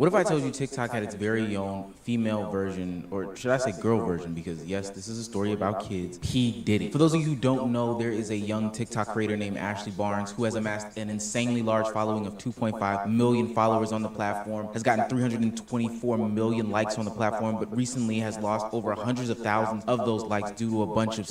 What if I told you TikTok had its very own female version, or should I say girl version? Because yes, this is a story about kids. P. Diddy. For those of you who don't know, there is a young TikTok creator named Ashley Barnes who has amassed an insanely large following of 2.5 million followers on the platform, has gotten 324 million likes on the platform, but recently has lost over hundreds of thousands of those likes due to a bunch of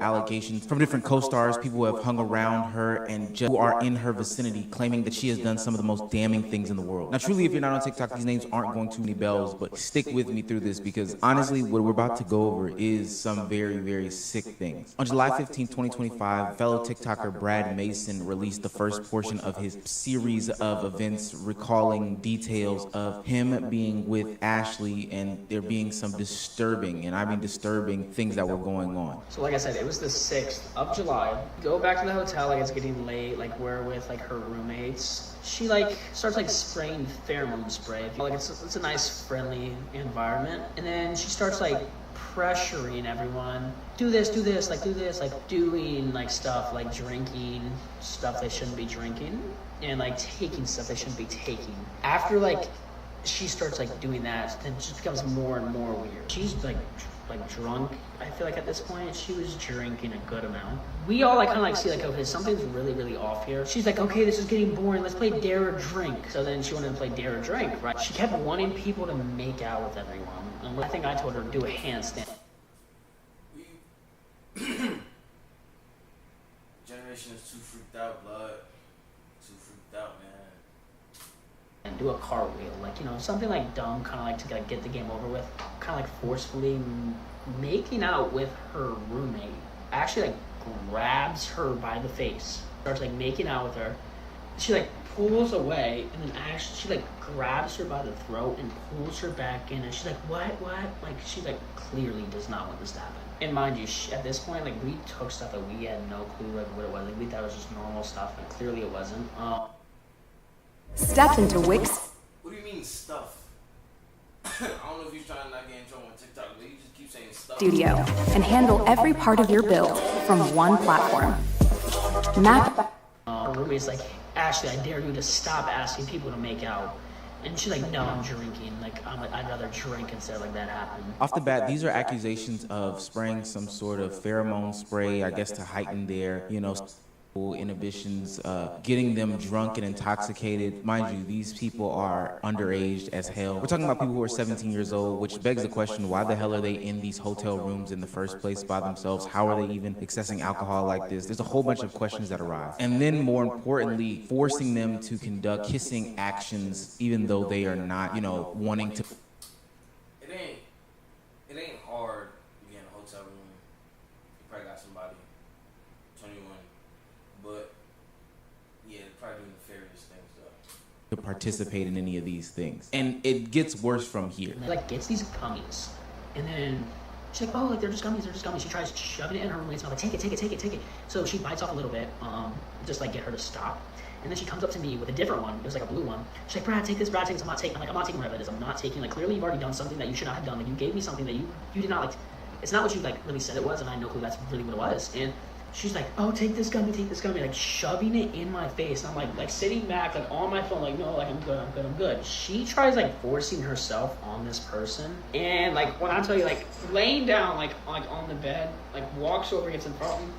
allegations from different co-stars, people who have hung around her and just who are in her vicinity, claiming that she has done some of the most damning things in the world. Now, truly, if you're not on TikTok, these names aren't going to ring bells, but stick with me through this because honestly, what we're about to go over is some very, very sick things. On July 15, 2025, fellow TikToker Brad Mason released the first portion of his series of events recalling details of him being with Ashley and there being some disturbing, and I mean disturbing, things that were going on. So like I said, it was the 6th of July. Go back to the hotel, like it's getting late, like we're with like her roommates. She like starts like spraying pheromone spray. Like it's a nice friendly environment. And then she starts like pressuring everyone. Do this, like do this, like doing like stuff, like drinking stuff they shouldn't be drinking and like taking stuff they shouldn't be taking. After like she starts like doing that, then it just becomes more and more weird. She's like drunk. I feel like at this point she was drinking a good amount. We all like kind of like see like, okay, something's really off here. She's like, okay, this is getting boring, let's play dare or drink. So then she wanted to play dare or drink, right? She kept wanting people to make out with everyone. And I think I told her to do a handstand. Generation is too freaked out, blood. Too freaked out, man. And do a cartwheel, like, you know, something like dumb, kind of like to like get the game over with, kind of like forcefully making out with her roommate. Actually like grabs her by the face, starts like making out with her. She like pulls away and then actually she like grabs her by the throat and pulls her back in and she's like, what? Like she like clearly does not want this to happen. And mind you, at this point, like we took stuff that we had no clue like what it was. Like we thought it was just normal stuff and clearly it wasn't. Stepped into Wix. What do you mean stuff? I don't know if you're trying to not get in trouble on TikTok, but you just keep saying stuff. Studio and handle every part of your build from one platform. Map. Her roommate's like, Ashley, I dare you to stop asking people to make out. And she's like, no, I'm drinking. Like, I'd rather drink instead of like that happen. Off the bat, these are accusations of spraying some sort of pheromone spray, I guess to heighten their, you know, inhibitions, getting them drunk and intoxicated. Mind you, these people are underage as hell. We're talking about people who are 17 years old, which begs the question, why the hell are they in these hotel rooms in the first place by themselves? How are they even accessing alcohol like this? There's a whole bunch of questions that arise. And then more importantly, forcing them to conduct kissing actions even though they are not, you know, wanting to. It ain't hard to get in a hotel room. You probably got somebody 21. But yeah, probably doing nefarious things though. To participate in any of these things. And it gets worse from here. Like gets these gummies and then she's like, oh, like they're just gummies. She tries shoving it in her roommate's mouth, like take it. So she bites off a little bit, just like get her to stop. And then she comes up to me with a different one. It was like a blue one. She's like, Brad, take this. I'm not taking. I'm not taking whatever it is. I'm not taking. Like clearly you've already done something that you should not have done. Like you gave me something that you did not like. It's not what you like really said it was, and I know that's really what it was. And she's like, oh, take this gummy, like shoving it in my face. And I'm like sitting back, like on my phone, like, no, like I'm good. She tries like forcing herself on this person. And like, when I tell you, like laying down, like on the bed, like walks over, gets in front of me,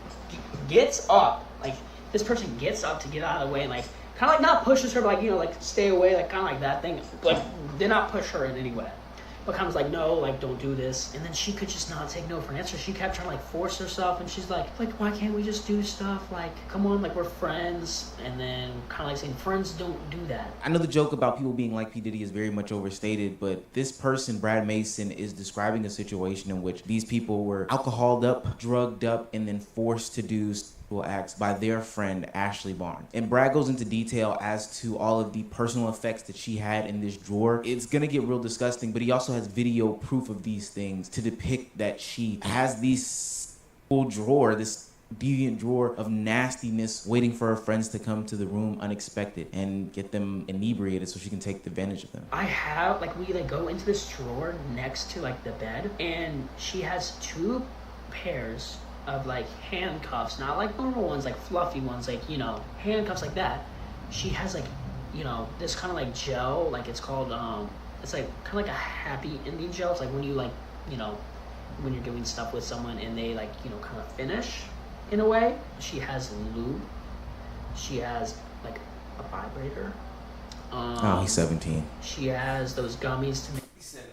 gets up, like this person gets up to get out of the way and like, kind of like not pushes her, but like, you know, like stay away, like kind of like that thing. Like, did not push her in any way. But kind of was like, no, like, don't do this. And then she could just not take no for an answer. She kept trying to, like, force herself. And she's like, why can't we just do stuff? Like, come on, like, we're friends. And then kind of like saying, friends don't do that. I know the joke about people being like P. Diddy is very much overstated, but this person, Brad Mason, is describing a situation in which these people were alcoholed up, drugged up, and then forced to do acts by their friend Ashley Barnes. And Brad goes into detail as to all of the personal effects that she had in this drawer. It's gonna get real disgusting, but he also has video proof of these things to depict that she has this full drawer, this deviant drawer of nastiness waiting for her friends to come to the room unexpected and get them inebriated so she can take advantage of them. I have, like, we like go into this drawer next to like the bed and she has 2 pairs of like handcuffs, not like normal ones, like fluffy ones, like, you know, handcuffs like that. She has like you know, this kind of like gel, like it's called, it's like kind of like a happy ending gel. It's like when you like, you know, when you're doing stuff with someone and they like, you know, kind of finish in a way. She has lube. She has like a vibrator. Oh, he's 17. She has those gummies to make. He said,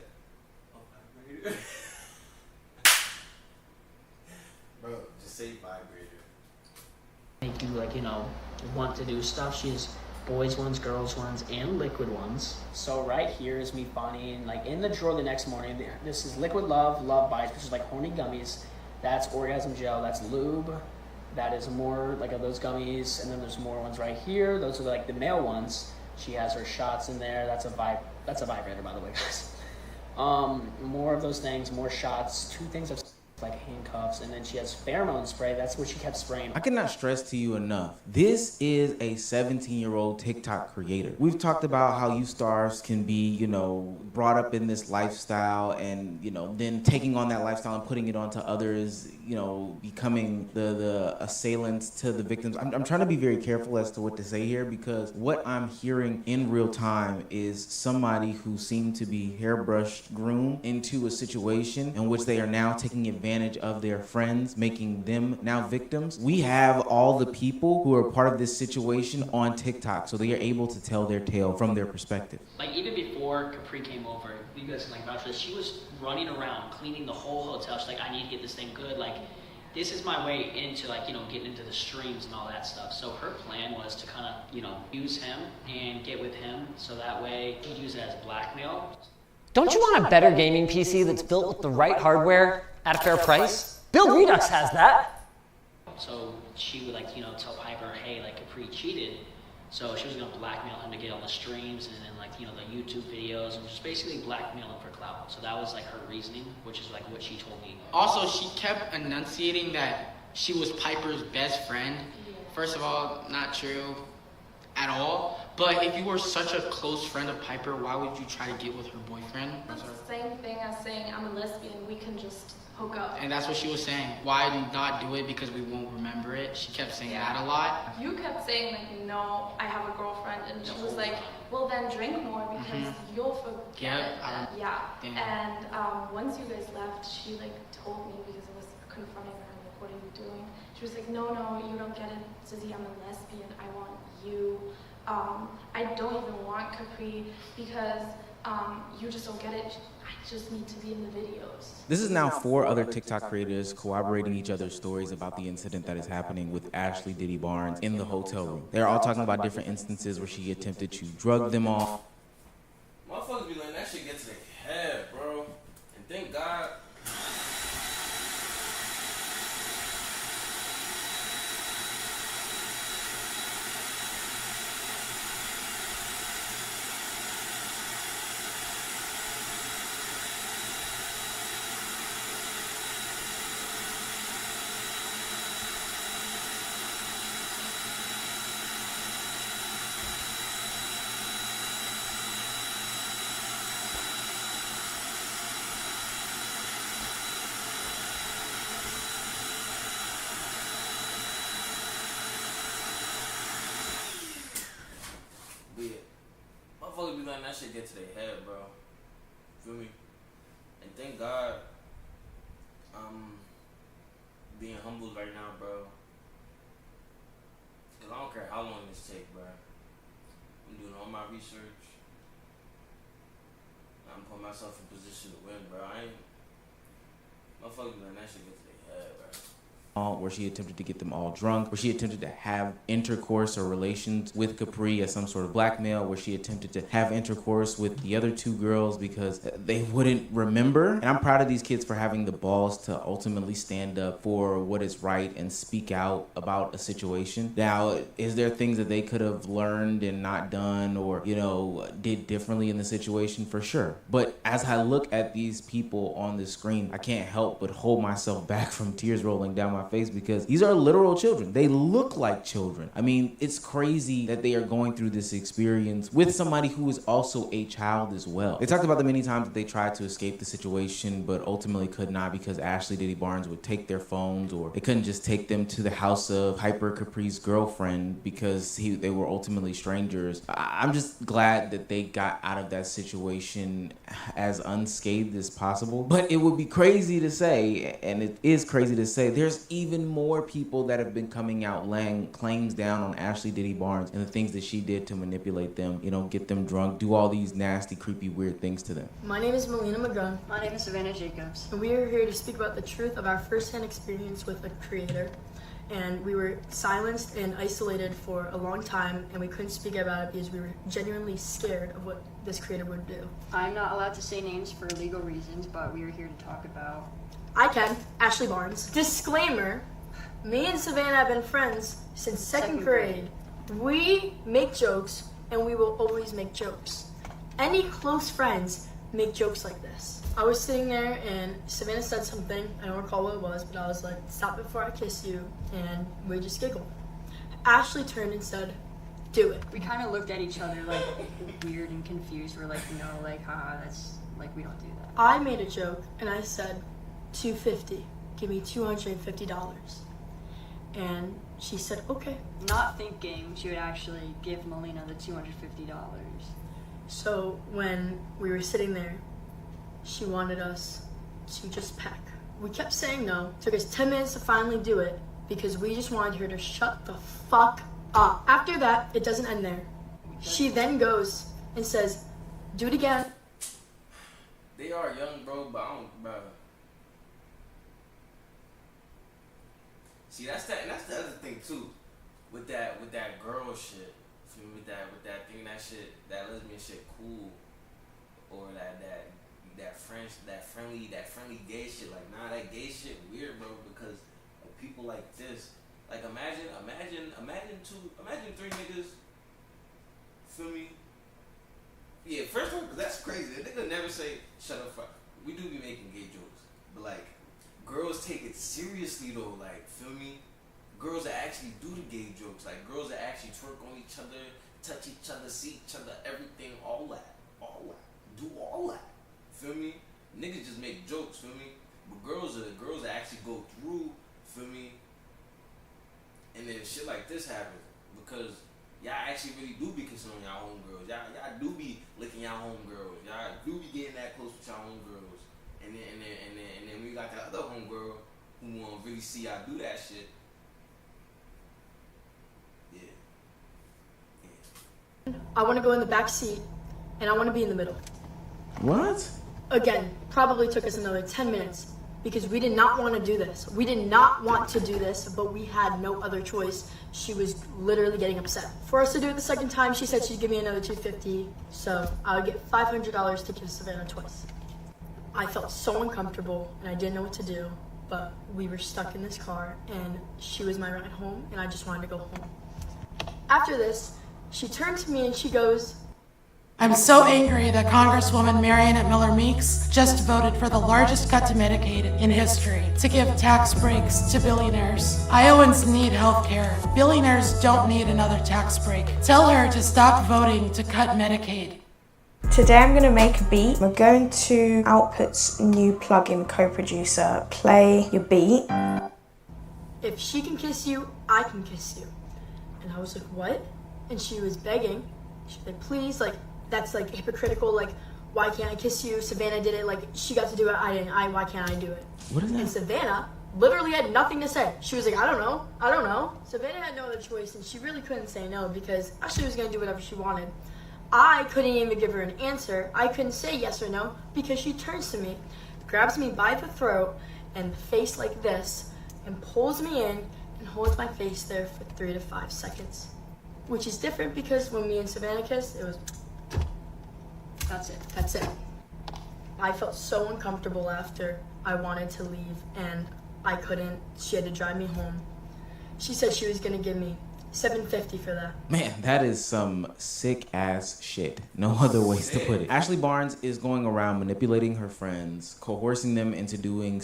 "Oh, vibrator." Bro, just say vibrator. Make you like, you know, want to do stuff. She has boys ones, girls ones, and liquid ones. So right here is me finding, like in the drawer the next morning, this is Liquid Love Bites, which is like horny gummies. That's orgasm gel, that's lube. That is more like of those gummies, and then there's more ones right here. Those are like the male ones. She has her shots in there. That's a vibrator, by the way, guys. More of those things, more shots, 2 things of like handcuffs, and then she has pheromone spray. That's what she kept spraying. I cannot stress to you enough. This is a 17-year-old TikTok creator. We've talked about how you stars can be, you know, brought up in this lifestyle and, you know, then taking on that lifestyle and putting it onto others, you know, becoming the assailants to the victims. I'm trying to be very careful as to what to say here, because what I'm hearing in real time is somebody who seemed to be hairbrushed groomed into a situation in which they are now taking advantage of their friends, making them now victims. We have all the people who are part of this situation on TikTok, so they are able to tell their tale from their perspective. Like even before Capri came over, you guys can like vouch for this, she was running around cleaning the whole hotel. She's like, I need to get this thing good. Like, this is my way into like, you know, getting into the streams and all that stuff. So her plan was to kind of, you know, use him and get with him, so that way he'd use it as blackmail. Don't you want a better gaming PC that's built with the right hardware at a fair price? Build Redux has that. So she would like, you know, tell Piper, hey, like Capri cheated. So she was gonna blackmail him to get all the streams and then like, you know, the YouTube videos, and just basically blackmail him for clout. So that was like her reasoning, which is like what she told me. Also, she kept enunciating that she was Piper's best friend. First of all, not true at all. But if you were such a close friend of Piper, why would you try to get with her boyfriend? That's the same thing as saying I'm a lesbian, we can just hook up. And that's what she was saying. Why not do it? Because we won't remember it. She kept saying that a lot. You kept saying like, no, I have a girlfriend, and she was like, well then drink more because you'll forget it. Yeah. And once you guys left, she like told me, because I was confronting her, like, what are you doing? She was like, no, you don't get it, Susie, I'm a lesbian, I want you. I don't even want Capri because you just don't get it. I just need to be in the videos. This is now 4 other TikTok creators corroborating each other's stories about the incident that is happening with Ashley Diddy Barnes in the hotel room. They're all talking about different instances where she attempted to drug them off. Motherfuckers be letting that shit get to their head, bro. And thank God. Motherfuckers be letting that shit get to their head, bro. Feel me? And thank God I'm being humbled right now, bro. Cause I don't care how long this take, bro. I'm doing all my research. I'm putting myself in position to win, bro. Motherfuckers be letting that shit get to their head, bro. Where she attempted to get them all drunk, where she attempted to have intercourse or relations with Capri as some sort of blackmail, where she attempted to have intercourse with the other 2 girls because they wouldn't remember. And I'm proud of these kids for having the balls to ultimately stand up for what is right and speak out about a situation. Now, is there things that they could have learned and not done or, you know, did differently in the situation? For sure. But as I look at these people on the screen, I can't help but hold myself back from tears rolling down my face because these are literal children. They look like children. I mean, it's crazy that they are going through this experience with somebody who is also a child as well. They talked about the many times that they tried to escape the situation, but ultimately could not because Ashley Diddy Barnes would take their phones, or they couldn't just take them to the house of Hyper Capri's girlfriend because they were ultimately strangers. I'm just glad that they got out of that situation as unscathed as possible. But it would be crazy to say, and it is crazy to say, there's even more people that have been coming out laying claims down on Ashley Diddy Barnes and the things that she did to manipulate them, you know, get them drunk, do all these nasty, creepy, weird things to them. My name is Melina McGunn. My name is Savannah Jacobs. And we are here to speak about the truth of our first-hand experience with the creator. And we were silenced and isolated for a long time, and we couldn't speak about it because we were genuinely scared of what this creator would do. I'm not allowed to say names for legal reasons, but we are here to talk about... I can, Ashley Barnes. Disclaimer, me and Savannah have been friends since second grade. We make jokes, and we will always make jokes. Any close friends make jokes like this. I was sitting there and Savannah said something, I don't recall what it was, but I was like, stop before I kiss you, and we just giggled. Ashley turned and said, do it. We kind of looked at each other like weird and confused. We're like, no, like, haha, that's, like, we don't do that. I made a joke and I said, $250, give me $250. And she said, okay. Not thinking she would actually give Melina the $250. So when we were sitting there, she wanted us to just peck. We kept saying no. It took us 10 minutes to finally do it because we just wanted her to shut the fuck up. After that, it doesn't end there. She then goes and says, do it again. They are young, bro, but I don't, bro. See, that's the other thing too, with that girl shit. With that thing, that shit, that lesbian shit, cool, or that friendly gay shit. Like, nah, that gay shit weird, bro, because of people like this. Like, imagine three niggas. Feel me? Yeah, first of all, that's crazy. A nigga never say shut up. Fuck. We do be making gay jokes, but like, girls take it seriously though. Like, feel me? Girls that actually do the gay jokes, like girls that actually twerk on each other, touch each other, see each other, everything, all that, do all that. Feel me? Niggas just make jokes, feel me? But girls that actually go through, feel me? And then shit like this happens because y'all actually really do be kissing on y'all homegirls. Y'all do be licking y'all homegirls. Y'all do be getting that close with y'all homegirls. And then we got that other homegirl who won't really see y'all do that shit. I want to go in the back seat, and I want to be in the middle. What? Again, probably took us another 10 minutes because we did not want to do this. We did not want to do this, but we had no other choice. She was literally getting upset. For us to do it the second time, she said she'd give me another $250, so I would get $500 to kiss Savannah twice. I felt so uncomfortable, and I didn't know what to do, but we were stuck in this car, and she was my ride home, and I just wanted to go home. After this, she turned to me and she goes, I'm so angry that Congresswoman Marionette Miller Meeks just voted for the largest cut to Medicaid in history to give tax breaks to billionaires. Iowans need health care. Billionaires don't need another tax break. Tell her to stop voting to cut Medicaid. Today I'm going to make a beat. We're going to Output's new plugin co-producer, play your beat. If she can kiss you, I can kiss you. And I was like, what? And she was begging. She was like, please, like, that's like hypocritical. Like, why can't I kiss you? Savannah did it. Like, she got to do it. I didn't. Why can't I do it? What is that? And Savannah literally had nothing to say. She was like, I don't know. Savannah had no other choice, and she really couldn't say no because Ashley was going to do whatever she wanted. I couldn't even give her an answer. I couldn't say yes or no because she turns to me, grabs me by the throat and the face like this, and pulls me in and holds my face there for 3 to 5 seconds. Which is different because when me and Savannah kissed, it was, that's it. I felt so uncomfortable after. I wanted to leave and I couldn't. She had to drive me home. She said she was gonna give me $750 for that. Man, that is some sick ass shit. No other ways to put it. Ashley Barnes is going around manipulating her friends, coercing them into doing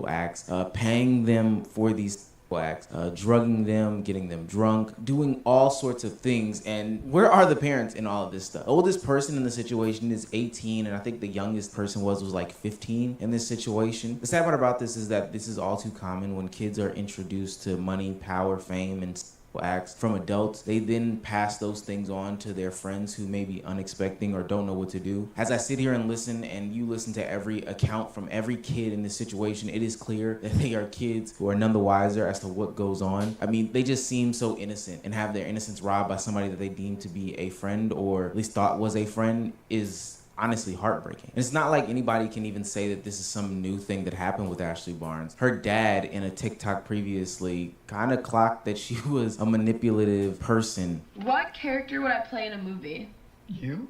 acts, paying them for these acts, drugging them, getting them drunk, doing all sorts of things. And where are the parents in all of this stuff? The oldest person in the situation is 18, and I think the youngest person was like 15 in this situation. The sad part about this is that this is all too common when kids are introduced to money, power, fame, and acts from adults. They then pass those things on to their friends who may be unexpecting or don't know what to do. As I sit here and listen, and you listen to every account from every kid in this situation, it is clear that they are kids who are none the wiser as to what goes on. I mean, they just seem so innocent, and have their innocence robbed by somebody that they deem to be a friend, or at least thought was a friend, is honestly heartbreaking. And it's not like anybody can even say that this is some new thing that happened with Ashley Barnes. Her dad, in a TikTok previously, kind of clocked that she was a manipulative person. What character would I play in a movie? You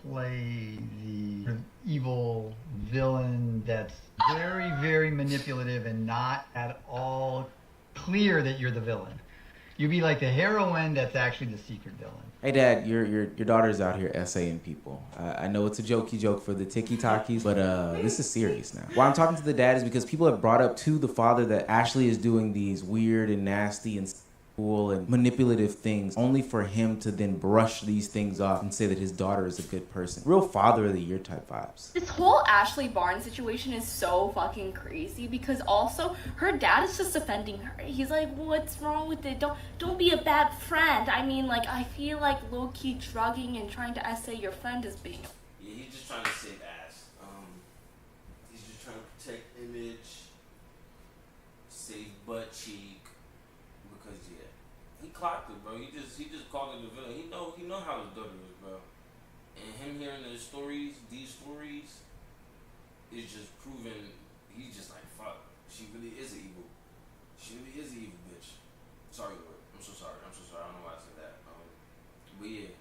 play the evil villain that's very, very manipulative and not at all clear that you're the villain. You'd be like the heroine that's actually the secret villain. Hey Dad, your daughter's out here essaying people. I know it's a jokey joke for the TikTokies, but this is serious now. Why I'm talking to the dad is because people have brought up to the father that Ashley is doing these weird and nasty and and manipulative things, only for him to then brush these things off and say that his daughter is a good person. Real father of the year type vibes. This whole Ashley Barnes situation is so fucking crazy because also her dad is just offending her. He's like, what's wrong with it? Don't be a bad friend. I mean, like, I feel like low-key drugging and trying to essay your friend is being... Yeah, he's just trying to save ass. He's just trying to protect image, save butt cheek. Because yeah, he clocked it, bro. He just called it the villain. He know how his daughter is, bro. And him hearing these stories, is just proving he's just like, fuck. She really is an evil. She really is an evil bitch. Sorry, Lord. I'm so sorry. I don't know why I said that. But yeah.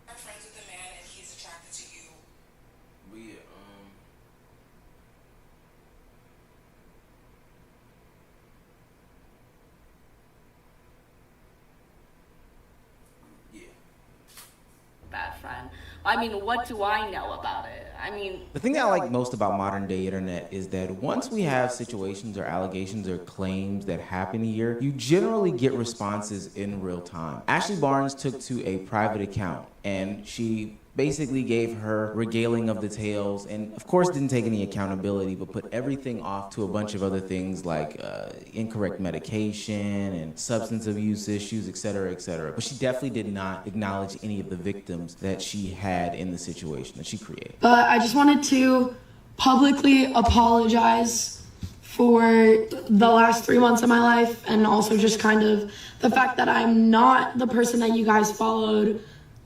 I'm friends with the man and he's attracted to you. But yeah, bad friend. I mean, what do I know about it? I mean... The thing that I like most about modern day internet is that once we have situations or allegations or claims that happen here, you generally get responses in real time. Ashley Barnes took to a private account and she basically gave her regaling of the tales and of course didn't take any accountability, but put everything off to a bunch of other things like incorrect medication and substance abuse issues, etc., etc. But she definitely did not acknowledge any of the victims that she had in the situation that she created. But I just wanted to publicly apologize for the last 3 months of my life, and also just kind of the fact that I'm not the person that you guys followed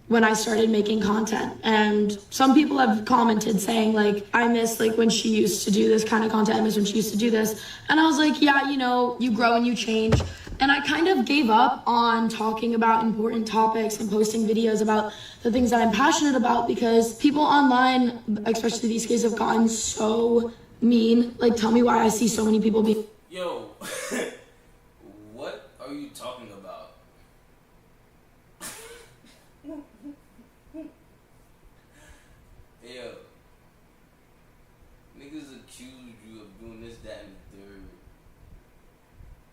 when I started making content. And some people have commented saying like, I miss like when she used to do this kind of content, I miss when she used to do this. And I was like, yeah, you know, you grow and you change. And I kind of gave up on talking about important topics and posting videos about the things that I'm passionate about because people online, especially these kids, have gotten so mean. Like, tell me why I see so many people being... Yo, what are you talking about? Yo, niggas accused you of doing this, that, and the third,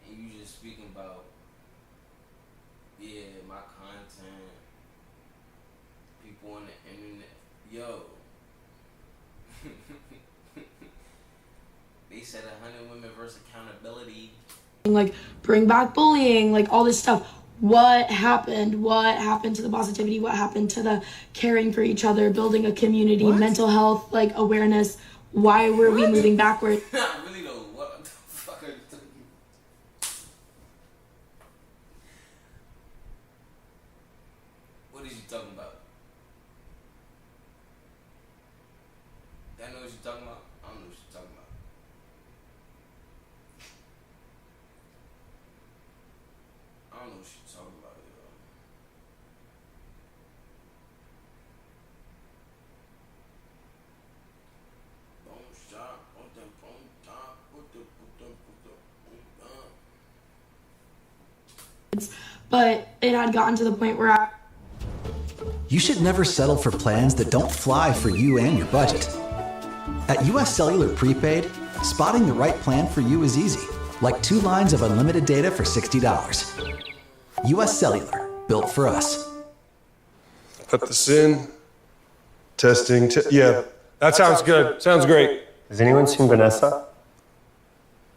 and you just speaking about, yeah, my content, people on the internet. Yo, they said 100 women versus accountability. Like, bring back bullying, like all this stuff. What happened? What happened to the positivity? What happened to the caring for each other, building a community, mental health, like awareness? Why were we moving backward? I really know what the fuck are you talking about? What is you talking about? I know what you're talking about. I don't know what you're talking about. I don't know what you're talking about, yo. Don't stop, put the phone top, put the But it had gotten to the point where you should never settle for plans that don't fly for you and your budget. At US Cellular Prepaid, spotting the right plan for you is easy, like 2 lines of unlimited data for $60. US Cellular, built for us. Put this in. Testing. Yeah, that sounds good. Sounds great. Has anyone seen Vanessa?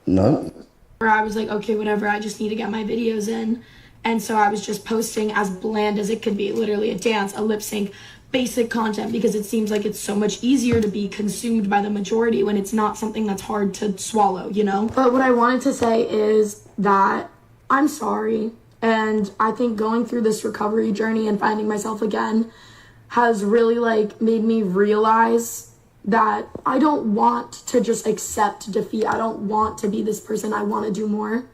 No. I was like, okay, whatever, I just need to get my videos in. And so I was just posting as bland as it could be, literally a dance, a lip sync, basic content, because it seems like it's so much easier to be consumed by the majority when it's not something that's hard to swallow, you know? But what I wanted to say is that I'm sorry. And I think going through this recovery journey and finding myself again has really like made me realize that I don't want to just accept defeat. I don't want to be this person. I want to do more.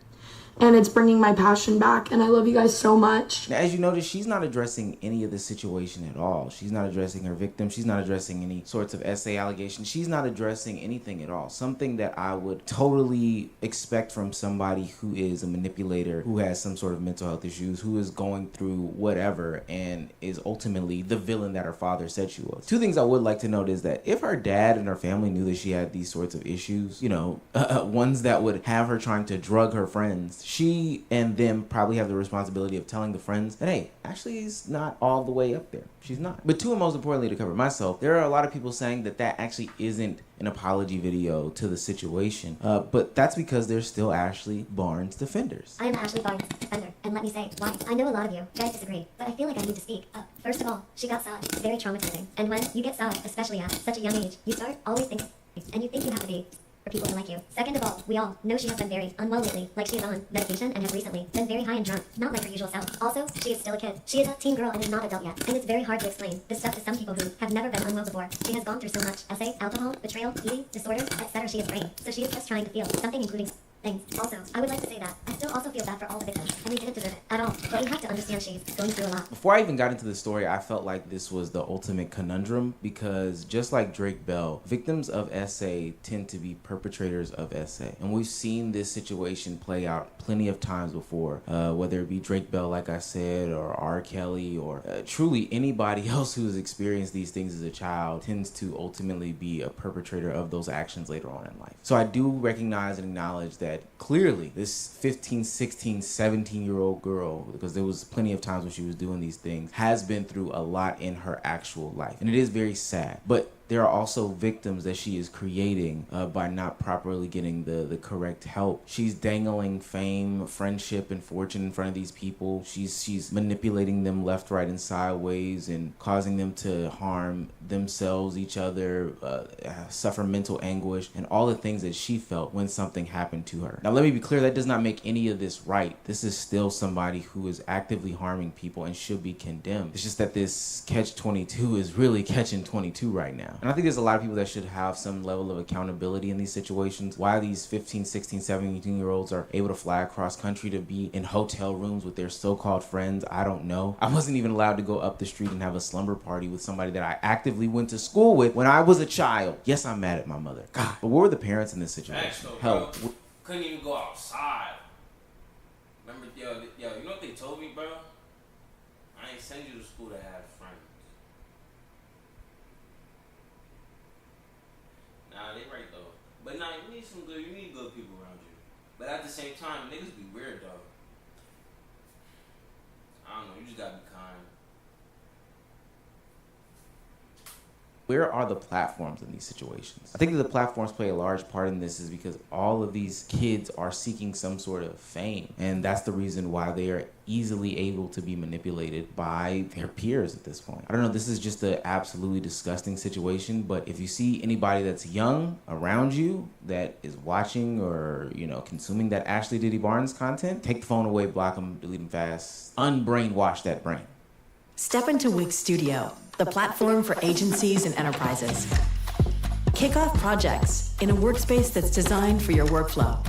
And it's bringing my passion back, and I love you guys so much. Now, as you notice, she's not addressing any of the situation at all. She's not addressing her victim. She's not addressing any sorts of essay allegations. She's not addressing anything at all. Something that I would totally expect from somebody who is a manipulator, who has some sort of mental health issues, who is going through whatever, and is ultimately the villain that her father said she was. 2 things I would like to note is that if her dad and her family knew that she had these sorts of issues, you know, ones that would have her trying to drug her friends, she and them probably have the responsibility of telling the friends that, hey, Ashley's not all the way up there. She's not. But 2, and most importantly, to cover myself, there are a lot of people saying that that actually isn't an apology video to the situation. But that's because they're still Ashley Barnes defenders. I am Ashley Barnes, defender, and let me say why. I know a lot of you guys disagree, but I feel like I need to speak. First of all, she got SOD. It's very traumatizing. And when you get SOD, especially at such a young age, you start always thinking, and you think you have to be for people to like you. Second of all, we all know she has been very unwell lately, like she is on medication and has recently been very high and drunk, not like her usual self. Also, she is still a kid. She is a teen girl and is not adult yet, and it's very hard to explain this stuff to some people who have never been unwell before. She has gone through so much: essay, alcohol, betrayal, eating disorders, etc. She is brave, so she is just trying to feel something, including things. Also, I would like to say that I still also feel bad for all the victims, and they didn't deserve it at all. But you have to understand she's going through a lot. Before I even got into the story, I felt like this was the ultimate conundrum, because just like Drake Bell, victims of SA tend to be perpetrators of SA. And we've seen this situation play out plenty of times before, whether it be Drake Bell, like I said, or R. Kelly, or truly anybody else who has experienced these things as a child tends to ultimately be a perpetrator of those actions later on in life. So I do recognize and acknowledge that clearly this 15, 16, 17-year-old girl, because there was plenty of times when she was doing these things, has been through a lot in her actual life. And it is very sad. But there are also victims that she is creating by not properly getting the correct help. She's dangling fame, friendship, and fortune in front of these people. She's manipulating them left, right, and sideways, and causing them to harm themselves, each other, suffer mental anguish, and all the things that she felt when something happened to her. Now, let me be clear, that does not make any of this right. This is still somebody who is actively harming people and should be condemned. It's just that this catch-22 is really catching 22 right now. And I think there's a lot of people that should have some level of accountability in these situations. Why these 15, 16, 17-year-olds are able to fly across country to be in hotel rooms with their so-called friends, I don't know. I wasn't even allowed to go up the street and have a slumber party with somebody that I actively went to school with when I was a child. Yes, I'm mad at my mother. God. But where were the parents in this situation? Hell, couldn't even go outside. Remember, yo, you know what they told me, bro? I ain't send you to school to have friends. Nah, they right though. But nah, you need good people around you. But at the same time, niggas be weird though. I don't know, you just gotta be kind. Where are the platforms in these situations? I think that the platforms play a large part in this is because all of these kids are seeking some sort of fame. And that's the reason why they are easily able to be manipulated by their peers at this point. I don't know, this is just an absolutely disgusting situation, but if you see anybody that's young around you that is watching or, you know, consuming that Ashley Diddy Barnes content, take the phone away, block them, delete them fast, unbrainwash that brain. Step into Wix Studio, the platform for agencies and enterprises. Kick off projects in a workspace that's designed for your workflow.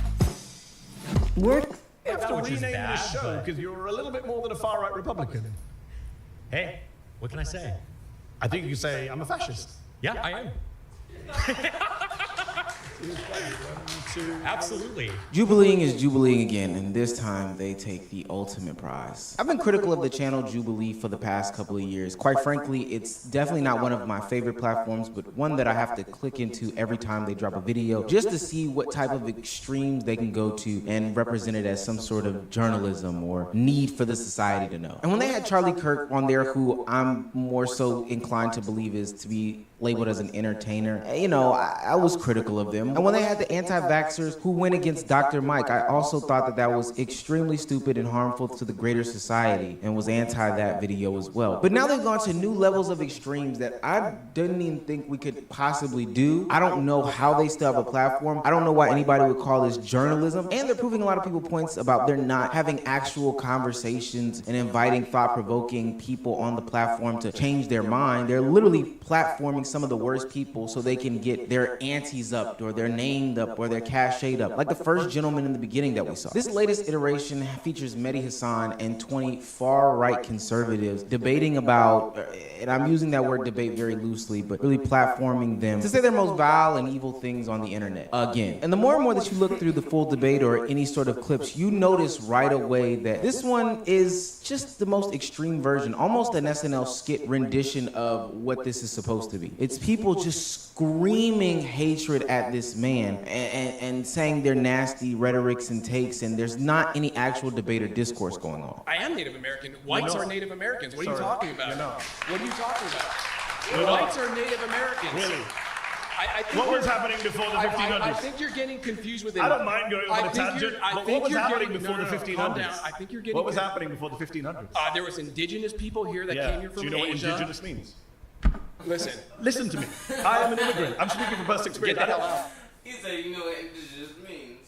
You have to rename the show because you're a little bit more than a far-right Republican. Hey, what can I say? I think you can say, I'm a fascist. Yeah, I am. Absolutely. Jubileeing is jubileeing again, and this time they take the ultimate prize. I've been critical of the channel Jubilee for the past couple of years. Quite frankly, it's definitely not one of my favorite platforms, but one that I have to click into every time they drop a video just to see what type of extremes they can go to and represent it as some sort of journalism or need for the society to know. And when they had Charlie Kirk on there, who I'm more so inclined to believe is to be labeled as an entertainer, you know, I was critical of them. And when they had the anti-vaxxers who went against Dr. Mike, I also thought that that was extremely stupid and harmful to the greater society and was anti that video as well. But now they've gone to new levels of extremes that I didn't even think we could possibly do. I don't know how they still have a platform. I don't know why anybody would call this journalism. And they're proving a lot of people points about they're not having actual conversations and inviting thought-provoking people on the platform to change their mind. They're literally platforming some of the worst people so they can get their antes up or their named up or their cachet up, like the first gentleman in the beginning that we saw. This latest iteration features Mehdi Hassan and 20 far-right conservatives debating about, and I'm using that word debate very loosely, but really platforming them to say their most vile and evil things on the internet again. And the more and more that you look through the full debate or any sort of clips, you notice right away that this one is just the most extreme version, almost an SNL skit rendition of what this is supposed to be. It's people just screaming hatred at this man and saying their nasty rhetorics and takes, and there's not any actual debate or discourse going on. I am Native American. Whites are Native Americans. What are you talking about? What are you talking about? You're Whites are Native Americans. Really? I think What was you're- happening before the 1500s? I think you're getting confused with it. I don't mind going on a tangent, but what was happening before the Calm 1500s? down. I think you're getting. What was happening before the 1500s? There was indigenous people here that came here from Do you know what Asia. indigenous means? Listen to me. I am an immigrant. I'm speaking from personal experience. Get the hell out. He said, you know what indigenous means.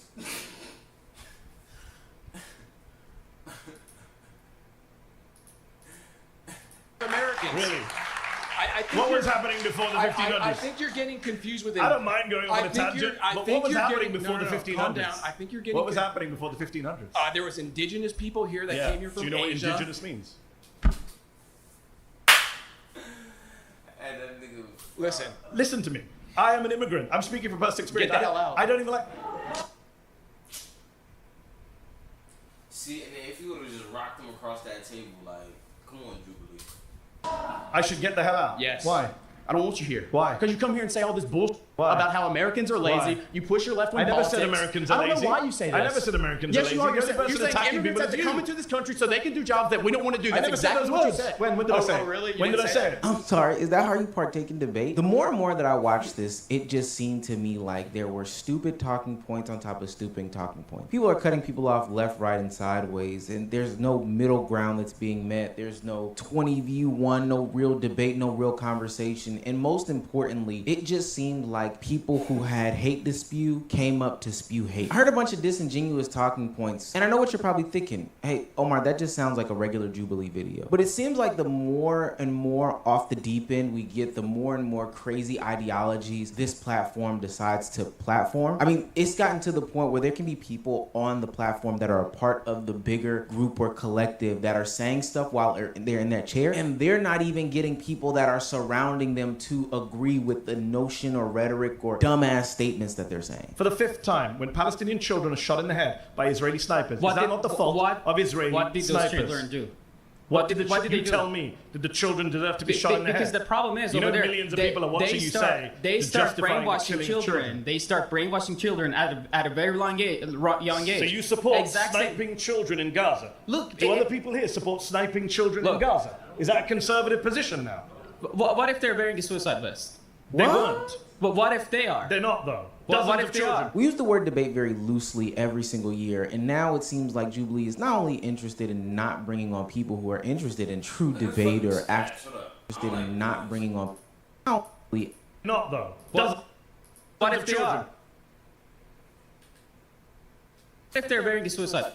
Americans. Really? I think What was you're- happening before the 1500s? I think you're getting confused with it. I don't mind going on a tangent, but what was happening before the 1500s? Calm down. I think you're getting. What was happening before the 1500s? There was indigenous people here that came here from Do you know Asia. what indigenous means? And that nigga. Listen to me. I am an immigrant. I'm speaking from personal experience. Get the hell out. I don't even like. See, and then if you would have just rocked him across that table, like, come on, Jubilee. I should get the hell out. Yes. Why? I don't want you here. Why? Because you come here and say all this bullshit Why? about how Americans are lazy. Why? You push your left-wing I never politics. said Americans are I don't lazy. know why you say this. I never said Americans are yes, lazy. you are. You're the You're person saying attacking immigrants people have to as come you. into this country so they can do jobs that we don't want to do. I That's never said exactly those what you words. said. When did I say it? Really? When did I say it? I'm sorry, is that how you partake in debate? The more and more that I watched this, it just seemed to me like there were stupid talking points on top of stupid talking points. People are cutting people off left, right, and sideways, and there's no middle ground that's being met. There's no 20 view one, no real debate, no real conversation. And most importantly, it just seemed like people who had hate to spew came up to spew hate. I heard a bunch of disingenuous talking points, and I know what you're probably thinking. Hey, Omar, that just sounds like a regular Jubilee video. But it seems like the more and more off the deep end we get, the more and more crazy ideologies this platform decides to platform. I mean, it's gotten to the point where there can be people on the platform that are a part of the bigger group or collective that are saying stuff while they're in that chair, and they're not even getting people that are surrounding them to agree with the notion or rhetoric or dumbass statements that they're saying. For the 5th time, when Palestinian children are shot in the head by Israeli snipers, is that not the fault of Israeli What did snipers? those children do? What did What did you they do? tell me? Did the children deserve to be shot in the head? Because the problem is you know over there, millions of people are watching you say they to start justify brainwashing killing children. They start brainwashing children at a very young age. So you support exact same- sniping children in Gaza? Look, do other people here support sniping children in Gaza? Is that a conservative position now? What if they're wearing a suicide vest? They weren't. But what if they are? They're not though. What Dozens if of they children. are? We use the word debate very loosely every single year, and now it seems like Jubilee is not only interested in not bringing on people who are interested in true debate or actually interested in not bringing on. Not though. What if they are? What if they're wearing a suicide?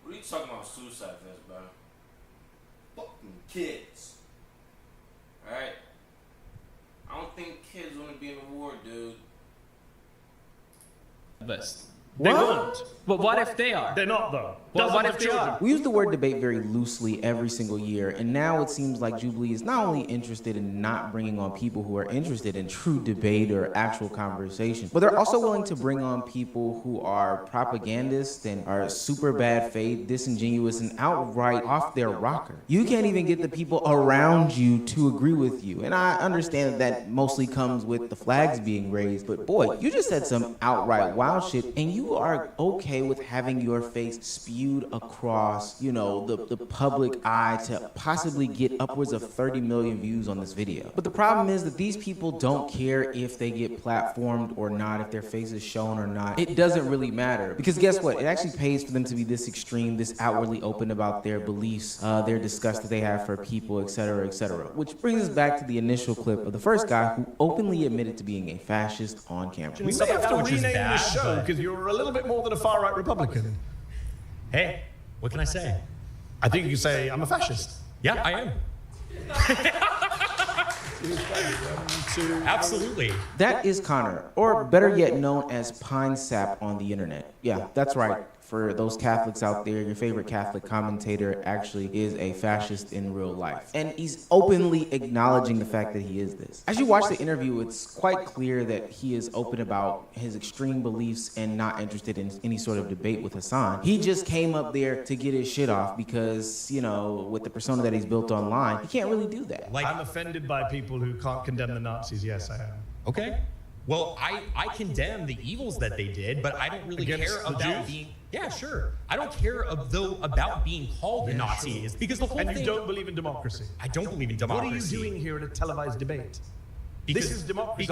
What are you talking about suicide vest, bro? Fucking kids. Alright? I don't think kids want to be in the war, dude. Vest. They What? weren't. But what if they are? They're not, though. What if they are? We use the word debate very loosely every single year, and now it seems like Jubilee is not only interested in not bringing on people who are interested in true debate or actual conversation, but they're also willing to bring on people who are propagandists and are super bad faith, disingenuous, and outright off their rocker. You can't even get the people around you to agree with you, and I understand that mostly comes with the flags being raised, but boy, you just said some outright wild shit, and you are okay with having your face spewed across, you know, the public eye to possibly get upwards of 30 million views on this video. But the problem is that these people don't care if they get platformed or not, if their face is shown or not. It doesn't really matter, because guess what? It actually pays for them to be this extreme, this outwardly open about their beliefs, their disgust that they have for people, etc., etc. Which brings us back to the initial clip of the first guy who openly admitted to being a fascist on camera. We may have to rename the show because you're a little bit more than a far-right Republican. Hey, what can I say? I think you can say I'm a fascist. Yeah, I am. Absolutely. That is Connor, or better yet known as Pine Sap on the internet. Yeah, that's right. For those Catholics out there, your favorite Catholic commentator actually is a fascist in real life. And he's openly acknowledging the fact that he is this. As you watch the interview, it's quite clear that he is open about his extreme beliefs and not interested in any sort of debate with Hassan. He just came up there to get his shit off because, you know, with the persona that he's built online, he can't really do that. I'm offended by people who can't condemn the Nazis. Yes, I am. Okay. Well, I condemn the evils that they did, but I don't really care about being... Yeah, sure. I don't care about being called a Nazi, because the whole thing... And you don't believe in democracy? I don't believe in democracy. What are you doing here at a televised debate? This is democracy.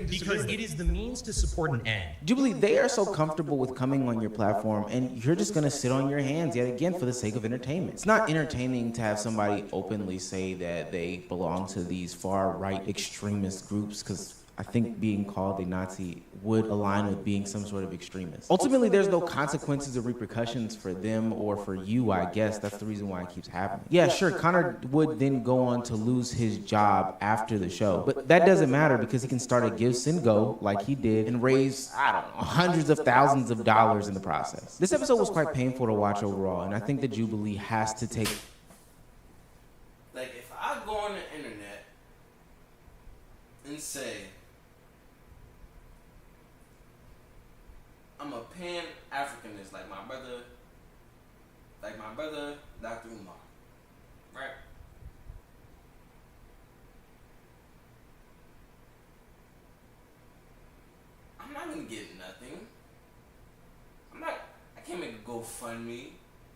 Because it is the means to support an end. Jubilee, they are so comfortable with coming on your platform, and you're just going to sit on your hands yet again for the sake of entertainment. It's not entertaining to have somebody openly say that they belong to these far-right extremist groups, because I think being called a Nazi would align with being some sort of extremist. Ultimately, there's no consequences or repercussions for them or for you, I guess. That's the reason why it keeps happening. Yeah, sure, Connor would then go on to lose his job after the show, but that doesn't matter because he can start a Give Send Go like he did and raise, I don't know, hundreds of thousands of dollars in the process. This episode was quite painful to watch overall, and I think that Jubilee has to take... Like, if I go on the internet and say, I'm a Pan-Africanist, like my brother, Dr. Umar, right? I'm not gonna get nothing. I can't make a GoFundMe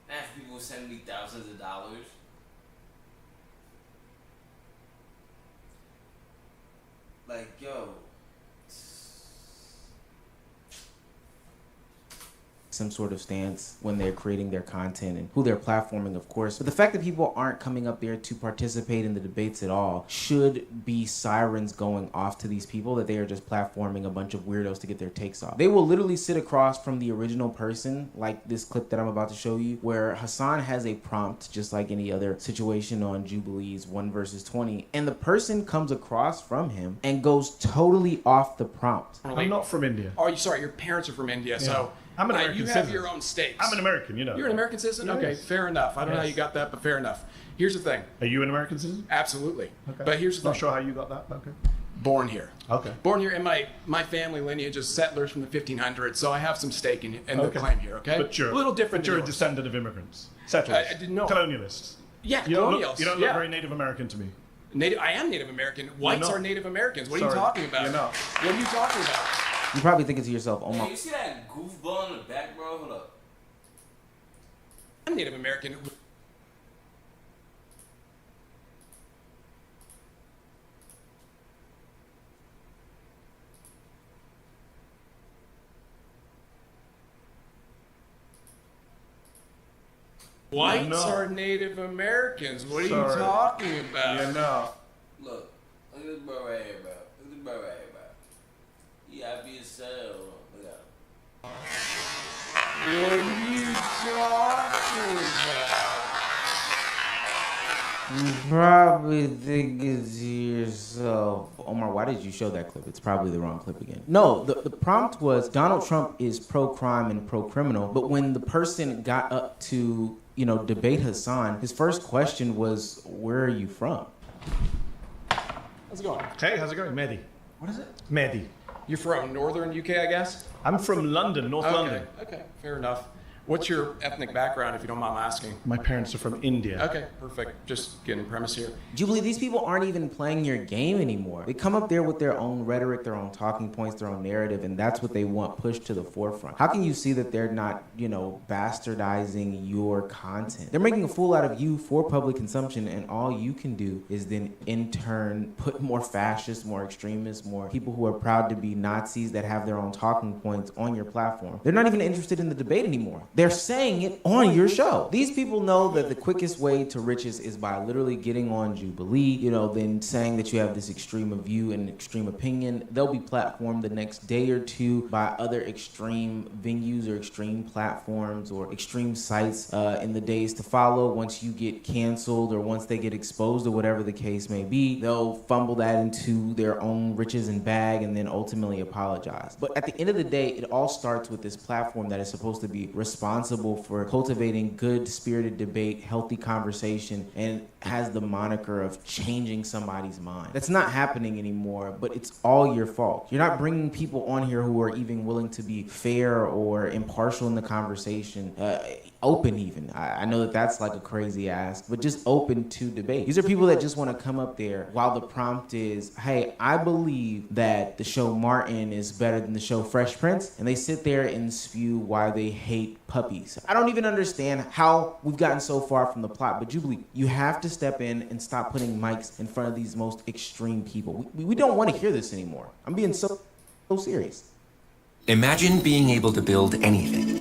and have people send me thousands of dollars. Like, yo, some sort of stance when they're creating their content and who they're platforming, of course. But the fact that people aren't coming up there to participate in the debates at all should be sirens going off to these people that they are just platforming a bunch of weirdos to get their takes off. They will literally sit across from the original person, like this clip that I'm about to show you, where Hassan has a prompt, just like any other situation on Jubilee's 1 vs. 20, and the person comes across from him and goes totally off the prompt. I'm not from India. Oh, sorry, your parents are from India, Yeah. so I'm an American you have citizen. your own stakes. I'm an American, you know. You're an American citizen? Yes. Okay, fair enough. I don't know how you got that, but fair enough. Here's the thing. Are you an American citizen? Absolutely. Okay. But here's the thing. Not sure how you got that, but okay. Born here. Okay. Born here, and my family lineage is settlers from the 1500s, so I have some stake in the claim here, okay? But you're a little different. But you're than a yours. descendant of immigrants. Settlers. I didn't know. Colonialists. Yeah, You don't colonials. look, you don't look very Native American to me. I am Native American. Whites not. are Native Americans. What are you Sorry, talking about? you're not. What are you talking about? You're probably thinking to yourself, oh Hey, my... you see that goofball in the back, bro? Hold up. I'm Native American. Whites are Native Americans. What are you talking about? You're not. Look at this bro right here, bro. Look at this bro right here, bro. He happy as hell. Look at him. What are you talking about? You probably thinking to yourself, Omar, why did you show that clip? It's probably the wrong clip again. No, the prompt was Donald Trump is pro-crime and pro-criminal, but when the person got up to, debate Hassan, his first question was, where are you from? How's it going? Hey, how's it going? Mehdi. What is it? Mehdi. You're from northern UK, I guess? I'm from London, North London. Okay, fair enough. What's your ethnic background, if you don't mind asking? My parents are from India. Okay, perfect. Just getting the premise here. Jubilee, these people aren't even playing your game anymore. They come up there with their own rhetoric, their own talking points, their own narrative, and that's what they want pushed to the forefront. How can you see that they're not, bastardizing your content? They're making a fool out of you for public consumption, and all you can do is then in turn put more fascists, more extremists, more people who are proud to be Nazis that have their own talking points on your platform. They're not even interested in the debate anymore. They're saying it on your show. These people know that the quickest way to riches is by literally getting on Jubilee, then saying that you have this extreme view and extreme opinion. They'll be platformed the next day or two by other extreme venues or extreme platforms or extreme sites in the days to follow. Once you get canceled or once they get exposed or whatever the case may be, they'll fumble that into their own riches and bag and then ultimately apologize. But at the end of the day, it all starts with this platform that is supposed to be responsible for cultivating good spirited debate, healthy conversation, and has the moniker of changing somebody's mind. That's not happening anymore, but it's all your fault. You're not bringing people on here who are even willing to be fair or impartial in the conversation, open even. I know that that's like a crazy ask, but just open to debate. These are people that just want to come up there while the prompt is, hey, I believe that the show Martin is better than the show Fresh Prince, and they sit there and spew why they hate puppies. I don't even understand how we've gotten so far from the plot, but Jubilee, you have to step in and stop putting mics in front of these most extreme people. We don't want to hear this anymore. I'm being so serious. Imagine being able to build anything